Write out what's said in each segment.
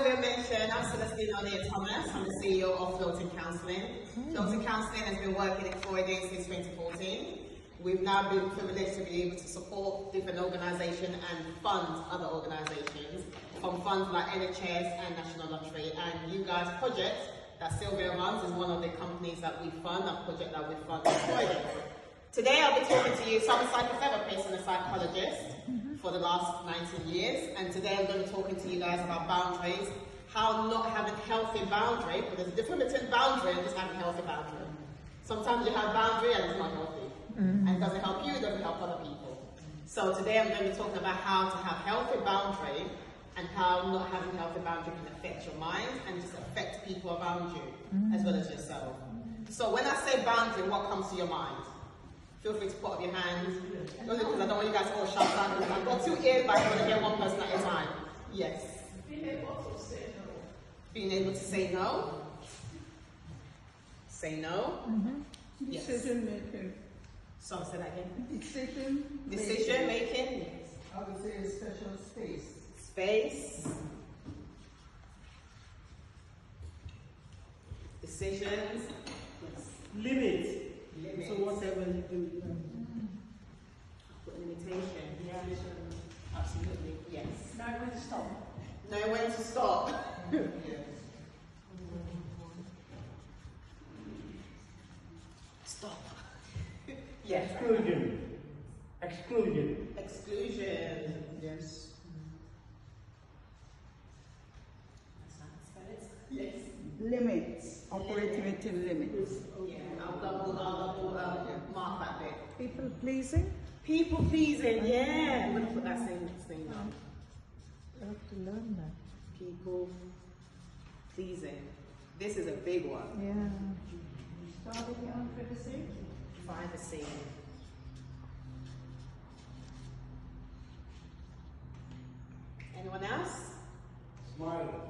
Julia mentioned, I'm Celestina Onye-Thomas. I'm the CEO of Counselling. Counselling has been working in Croydon since 2014. We've now been privileged to be able to support different organisations and fund other organisations, from funds like NHS and National Lottery. And you guys' project that Sylvia runs is one of the companies that we fund, a project that we fund in Croydon. Today I'll be talking to you, so I'm a psychotherapist and a psychologist for the last 19 years, and today I'm going to be talking to you guys about boundaries, how not having healthy boundary, but there's a difference between boundary and just having healthy boundary. Sometimes you have boundary and it's not healthy, and it doesn't help you, it doesn't help other people. So today I'm going to be talking about how to have healthy boundary and how not having healthy boundary can affect your mind and just affect people around you as well as yourself. So when I say boundary, what comes to your mind? Feel free to put up your hands. Only because I don't want you guys to all shout out. I've got 2 ears, but I want to hear one person at a time. Yes. Being able to say no. Being able to say no. Say no. Yes. Decision making. So say that again. Decision making. Yes. I would say a special space. Space. Decisions. Yes. Limit. Limit. So whatever you do. Put limitation. Yeah. Absolutely. Yes. Know when to stop. Know when to stop. Yes. Stop. Yes. Exclusion. Exclusion. Yes. Yes. Limits. Operating within limits. Yeah, I'll double mark that bit. People pleasing. People pleasing, yeah. I'm going to put that same thing down. You have to learn that. People pleasing. This is a big one. Yeah. Starting your own privacy. Privacy. Anyone else? Smiling.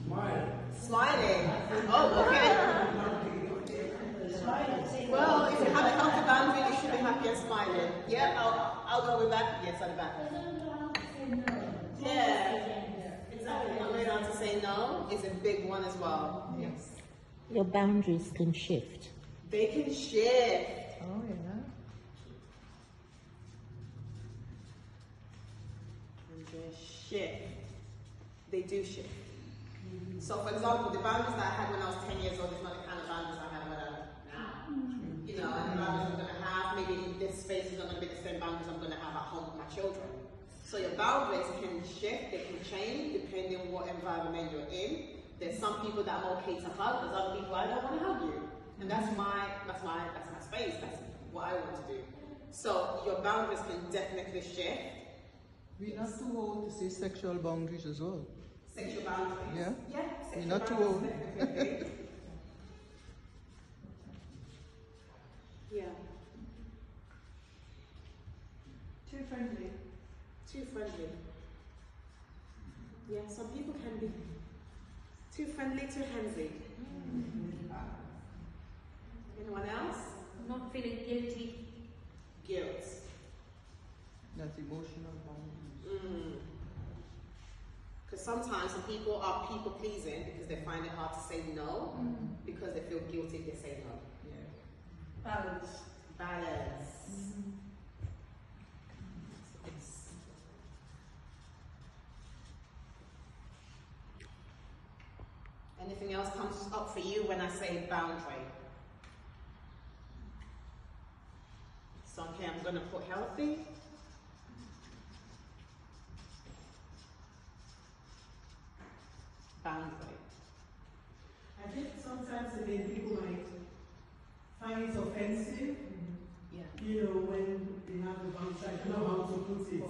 Smiling. Smiling. Oh, okay. Well, if you have a healthy boundary, you should be happy and smiling. Yeah, I'll go with that. Yes, at the back. Yeah, exactly. Not learning how to say no is a big one as well. Yes. Your boundaries can shift. They can shift. Oh, yeah. And just shift. They do shift. So, for example, the boundaries that I had when I was 10 years old is not the kind of boundaries I have when I'm now. You know, and the boundaries I'm going to have, maybe in this space is not going to be the same boundaries I'm going to have at home with my children. So your boundaries can shift, they can change depending on what environment you're in. There's some people that I'm okay to hug, there's other people I don't want to hug you. And that's my space, that's what I want to do. So your boundaries can definitely shift. We're not too old to say sexual boundaries as well. Sexual boundaries? Yeah. Yeah, We're not too old. Yeah. Too friendly. Too friendly. Yeah, some people can be too friendly, too handsy. Anyone else? Not feeling guilty. Guilt. That's emotional boundaries. Because sometimes some people are people pleasing because they find it hard to say no because they feel guilty if they say no. Yeah. Balance. Balance. Anything else comes up for you when I say boundary? So, okay, I'm going to put healthy. Boundary. I think sometimes people might find it offensive. Yeah. You know, when they have the boundary, I don't know how to put it.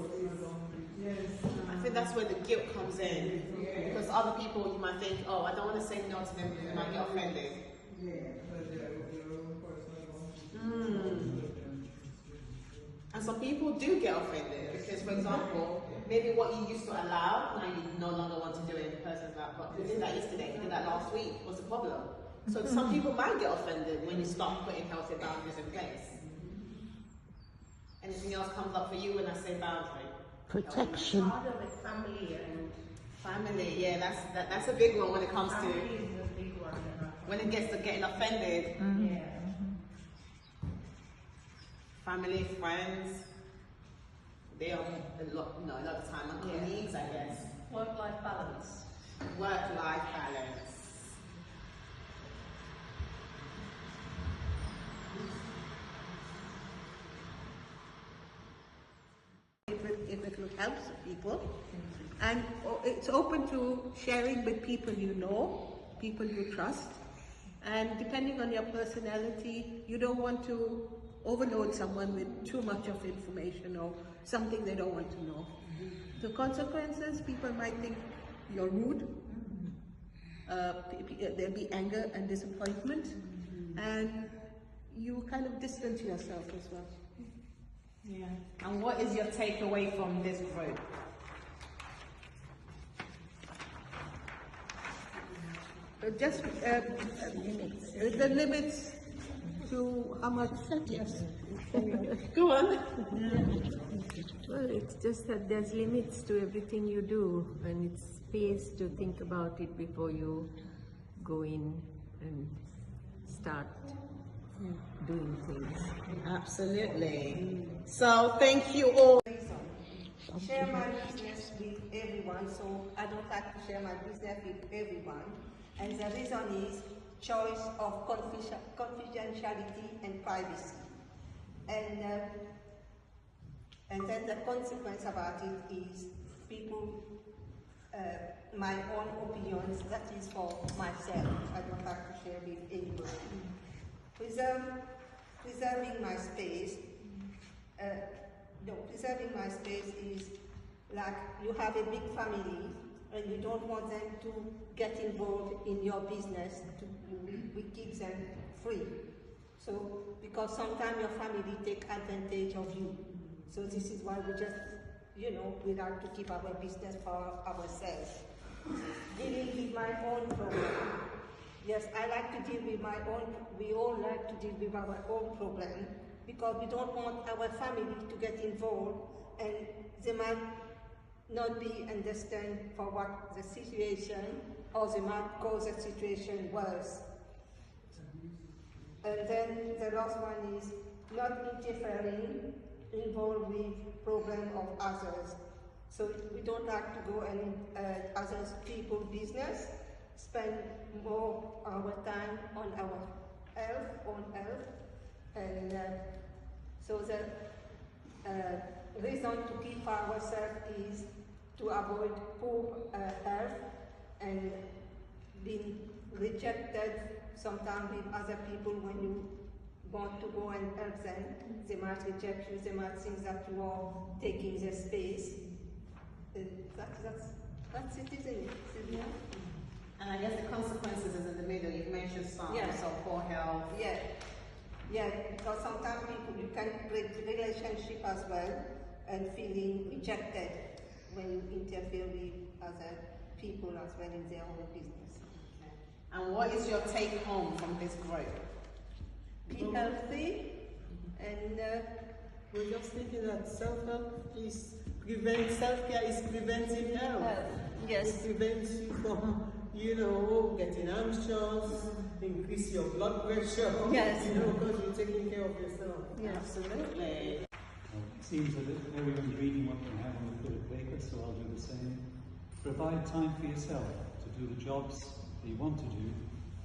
Yes. I think that's where the guilt comes in. Because other people, you might think, oh, I don't want to say no to them because they might get offended. And some people do get offended because, for example, maybe what you used to allow, now you no longer want to do it. The person's like, but we did that yesterday, we did that last week, what's the problem? So some people might get offended when you start putting healthy boundaries in place. Anything else comes up for you when I say boundary? Protection. It's harder with family and Family, yeah, that's a big one when it comes Family to is a big one. when it gets to getting offended. Yeah. Family, friends, they are a lot of the time, and colleagues, I guess. Work-life balance. Work-life balance. If it will help people, and it's open to sharing with people you know, people you trust, and depending on your personality, you don't want to overload someone with too much of information or something they don't want to know. The consequences, people might think you're rude, there'll be anger and disappointment, and you kind of distance yourself as well. Yeah. And what is your takeaway from this group? Just the limits to how much. Yes. Go on. Well, it's just that there's limits to everything you do, and it's space to think about it before you go in and start doing things. Absolutely. So thank you all. Share my business with everyone, so I don't like to share my business with everyone. And the reason is choice of confidentiality and privacy. And then the consequence about it is people, my own opinions, that is for myself. I don't like to share with anybody. Preserving my space. Preserving my space is like you have a big family and you don't want them to get involved in your business. We keep them free. So, because sometimes your family take advantage of you. So this is why we just, we like to keep our business for ourselves. Dealing with my own problem. Yes, I like to deal with my own, we all like to deal with our own problem because we don't want our family to get involved and they might not be understand for what the situation or they might cause the situation worse. And then the last one is not interfering, involved with problem of others. So we don't like to go in others people's business, spend more our time on our health, and so the reason to keep ourselves is to avoid poor health and being rejected sometimes with other people when you want to go and help them. They might reject you, they might think that you are taking their space. That's it, isn't it? Yeah. And I guess the consequences is in the middle. You've mentioned some, so poor health. Yeah, because sometimes people, you can break the relationship as well and feeling rejected when you interfere with other people as well in their own business. Okay. And what is your take home from this group? Be healthy and we're just thinking that self-help is self-care is preventing health. yes. It prevents you from, getting anxious, increase your blood pressure. Yes. Because you're taking care of yourself. Yes. Absolutely. It seems that everyone's reading what they have on the bit of paper, so I'll do the same. Provide time for yourself to do the jobs that you want to do,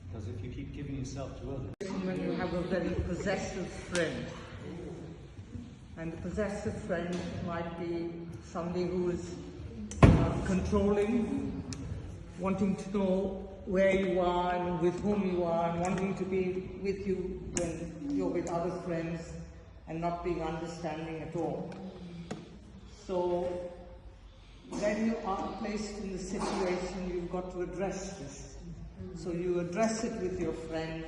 because if you keep giving yourself to others. When you have a very possessive friend, and the possessive friend might be somebody who is controlling, wanting to know where you are and with whom you are, and wanting to be with you when you're with other friends, and not being understanding at all. So when you are placed in the situation, you've got to address this. So you address it with your friend,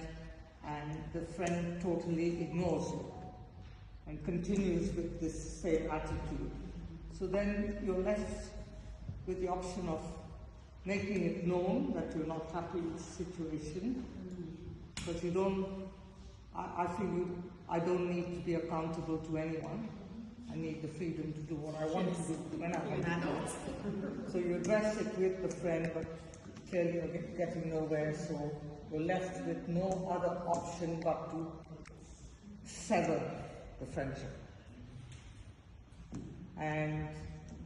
and the friend totally ignores you and continues with this same attitude. So then you're left with the option of making it known that you're not happy with the situation, but you don't, I feel I don't need to be accountable to anyone, I need the freedom to do what I want to do when I want to do. So you address it with the friend, but clearly you're getting nowhere, so you're left with no other option but to sever the friendship. And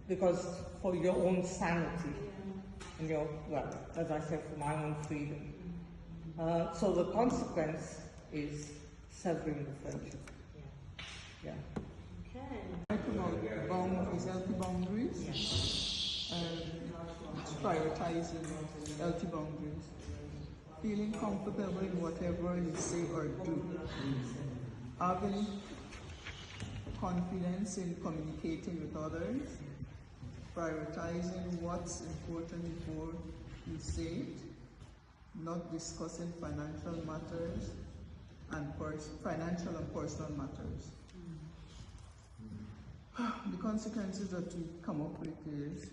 because for your own sanity and your, well, as I said, for my own freedom. So the consequence is severing the friendship. Yeah. Talk about boundaries, healthy boundaries, and prioritizing healthy boundaries. Feeling comfortable in whatever you say or do. Having confidence in communicating with others. Prioritizing what's important before you say it. Not discussing financial matters and financial and personal matters. The consequences that we come up with is,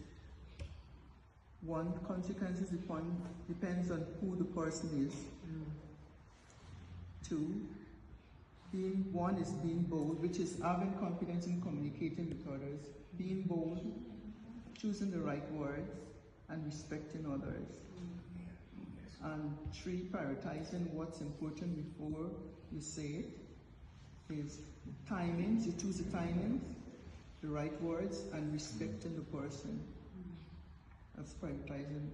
one, consequences depends on who the person is. Two, one is being bold, which is having confidence in communicating with others, being bold, choosing the right words, and respecting others. And three, prioritizing what's important before you say it is timings. You choose the timings, the right words, and respecting the person. That's prioritizing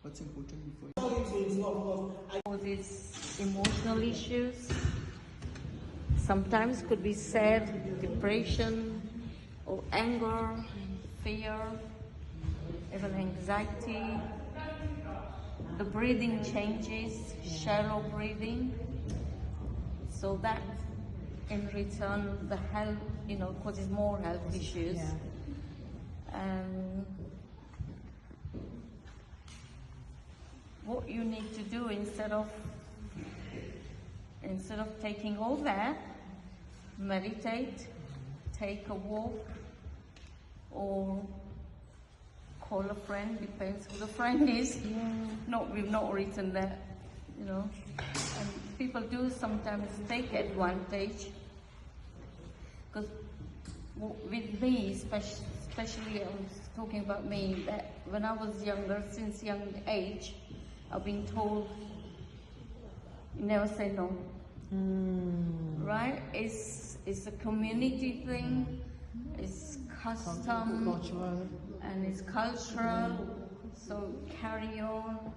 what's important before you. All these emotional issues sometimes could be sad, depression, or anger, fear, even anxiety. The breathing changes, shallow breathing, so that in return the health, causes more health issues. And what you need to do instead of taking all that, meditate, take a walk, or call a friend, depends who the friend is. We've not written that, And people do sometimes take advantage. Because with me, especially I was talking about me, that when I was younger, since young age, I've been told, you never say no. Right? It's a community thing, it's custom, and it's cultural, so carry on.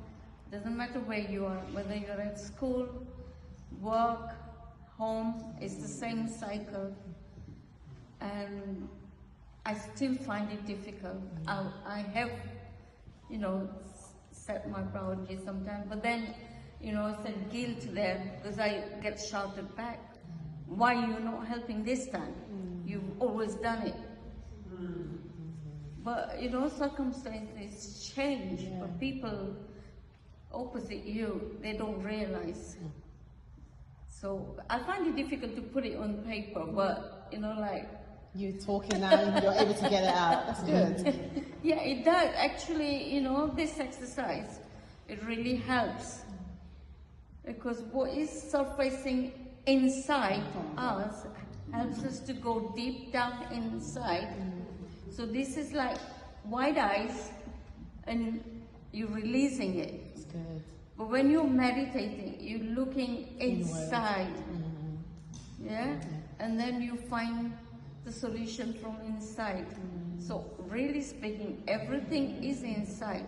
Doesn't matter where you are, whether you're at school, work, home, it's the same cycle. And I still find it difficult. I have, set my boundaries sometimes, but then, I said guilt there, because I get shouted back. Why are you not helping this time? You've always done it. But, circumstances change, but people opposite you, they don't realize. So I find it difficult to put it on paper, but, You're talking now, you're able to get it out. That's good. Yeah, it does. Actually, this exercise, it really helps. Because what is surfacing inside us helps us to go deep down inside. So this is like wide eyes, and you're releasing it. That's good. But when you're meditating, you're looking inside. Yeah? And then you find the solution from inside. So really speaking, everything is inside.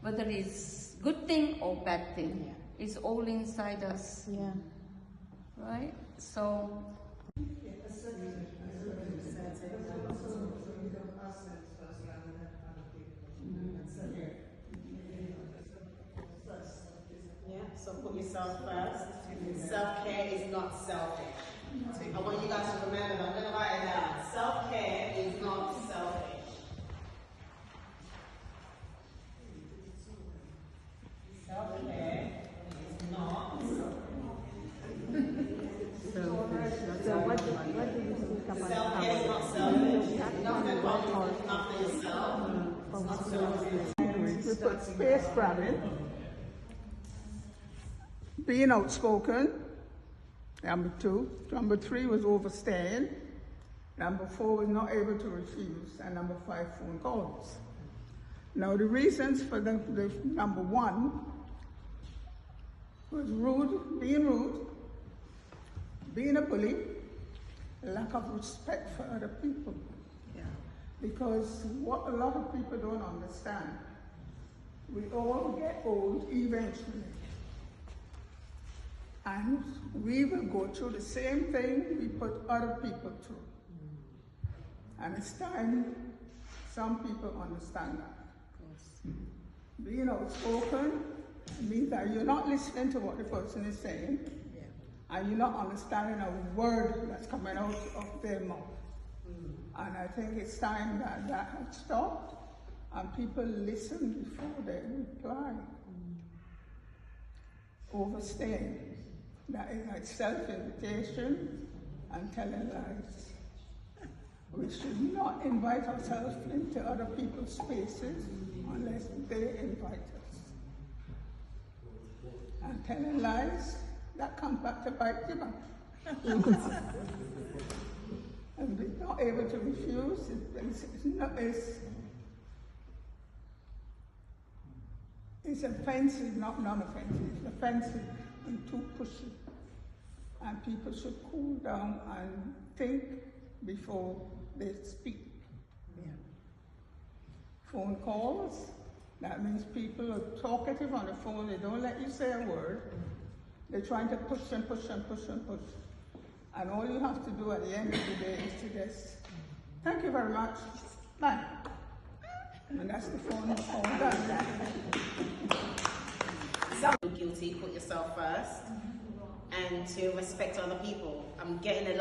Whether it's good thing or bad thing, it's all inside us. Yeah. Right? So so put yourself first. Self-care is not selfish. I want you guys to remember that. I'm going to write it down. Self-care is not selfish. Self-care is not So what do you think about self-care is not selfish. Nothing wrong with looking after yourself. We put space grabbing, being outspoken, number 2. Number 3 was overstaying. Number 4 was not able to refuse. And number 5, phone calls. Now the reasons for the number 1 was rude, being a bully, lack of respect for other people. Yeah. Because what a lot of people don't understand, we all get old eventually. And we will go through the same thing we put other people through. And it's time some people understand that. Being outspoken means that you're not listening to what the person is saying, and you're not understanding a word that's coming out of their mouth. And I think it's time that that has stopped, and people listen before they reply. Overstaying, that is like self-invitation and telling lies. We should not invite ourselves into other people's spaces unless they invite us. And telling lies, that comes back to bite you back. And being not able to refuse, it's offensive, not non-offensive. It's offensive and too pushy. And people should cool down and think before they speak. Yeah. Phone calls, that means people are talkative on the phone, they don't let you say a word. They're trying to push and push and push and push. And all you have to do at the end of the day is to just, thank you very much, bye. And that's the phone call done. Sound guilty, put yourself first, and to respect other people. I'm getting we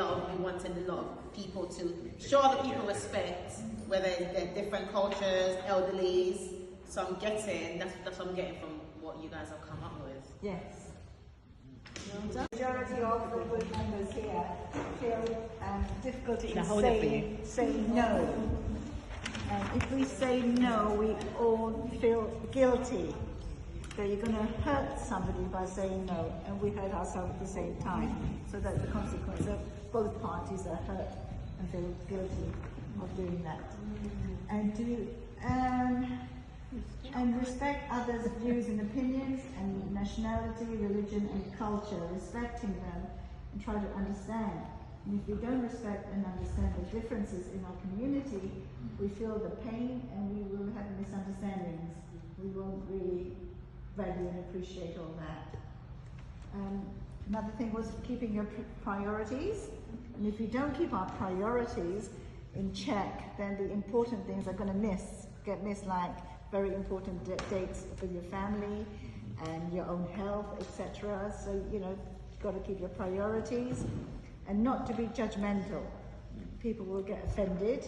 wanting a lot of people to show other people respect, whether they're different cultures, elderlies. So I'm getting, that's what I'm getting from what you guys have come up with. Yes. The majority of the board members here feel difficulty in saying no. And if we say no, we all feel guilty. So you're going to hurt somebody by saying no, and we hurt ourselves at the same time. So that's the consequence of both parties are hurt and feel guilty of doing that. And respect others' views and opinions and nationality, religion and culture, respecting them and try to understand. And if we don't respect and understand the differences in our community, we feel the pain and we will have misunderstandings. We won't really value and appreciate all that. Another thing was keeping your priorities. And if you don't keep our priorities in check, then the important things are going to get missed, like very important dates with your family and your own health, etc. So, you've got to keep your priorities and not to be judgmental. People will get offended.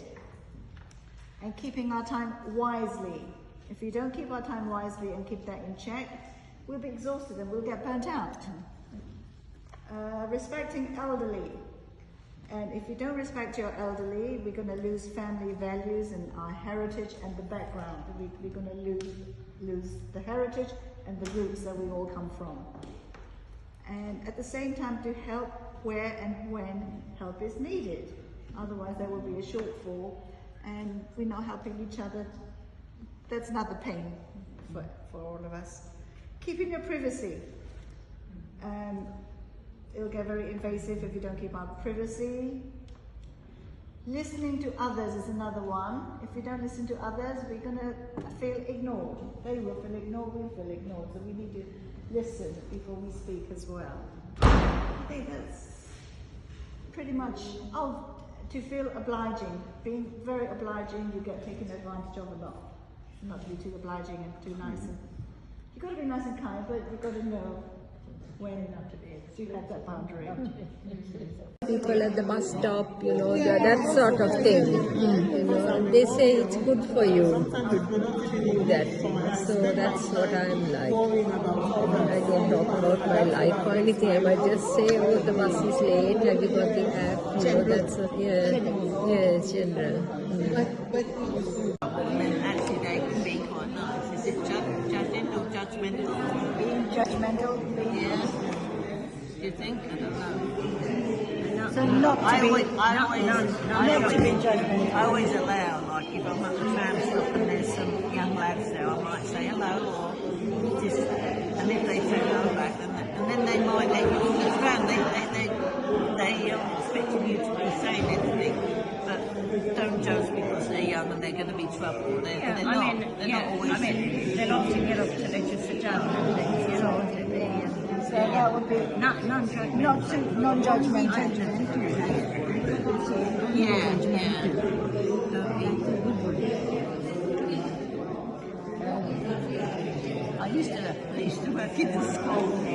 And keeping our time wisely. If we don't keep our time wisely and keep that in check, we'll be exhausted and we'll get burnt out. Respecting elderly. And if you don't respect your elderly, we're going to lose family values and our heritage and the background. We're going to lose the heritage and the roots that we all come from. And at the same time, to help where and when help is needed. Otherwise, there will be a shortfall and we're not helping each other. That's another pain for all of us. Keeping your privacy. It'll get very invasive if you don't keep our privacy. Listening to others is another one. If we don't listen to others, we're going to feel ignored. They will feel ignored, we feel ignored. So we need to listen before we speak as well. I think that's pretty much, to feel obliging. Being very obliging, you get taken advantage of a lot. Not to be too obliging and too nice. You've got to be nice and kind, but you've got to know when not to be. So you have that boundary. People at the bus stop, that sort of thing. And they say it's good for you to do that. So that's what I'm like. I don't talk about my life or anything. I might just say, the bus is late, have you got the app? That's yes, general. Actually, they can be quite nice. Is it judging or judgmental? Being judgmental? Yeah. Do you think? I don't know. So not to be, I always allow, like if I'm at the tram stop and there's some young lads there, I might say hello or just, and if they turn on back, and then they might let you on the tram. They expecting you to be saying anything, but don't judge because they're young and they're going to be trouble. They're not always. they'll often get up to let you sit down and things, you know. So that would be Non-judgmental. non-judgmental. Yeah. I used to work in the school.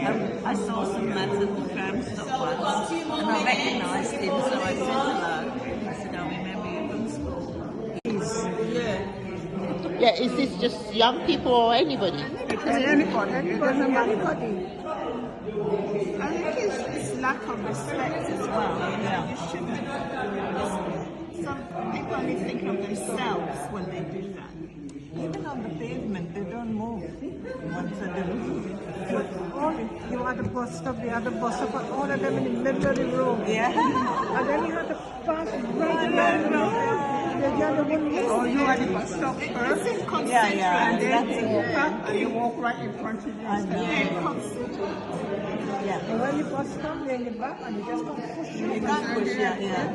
I saw some lads at the tram stop once, and I recognised him, so I said hello. I said, I remember you from school. Yeah, is this just young people or anybody? Anybody. I think it's lack of respect as well. You shouldn't. Some people only think of themselves when they do that. Even on the pavement, they don't move once they do. You had a bus stop, the other bus stop, all of them in the middle of the road. Yeah. And then you had to pass right around the road. Oh, you had the bus stop first? Yeah. And then you back and you walk right in front of you. Yeah. And when the bus comes, then you back and you just don't push. You can't push, yeah.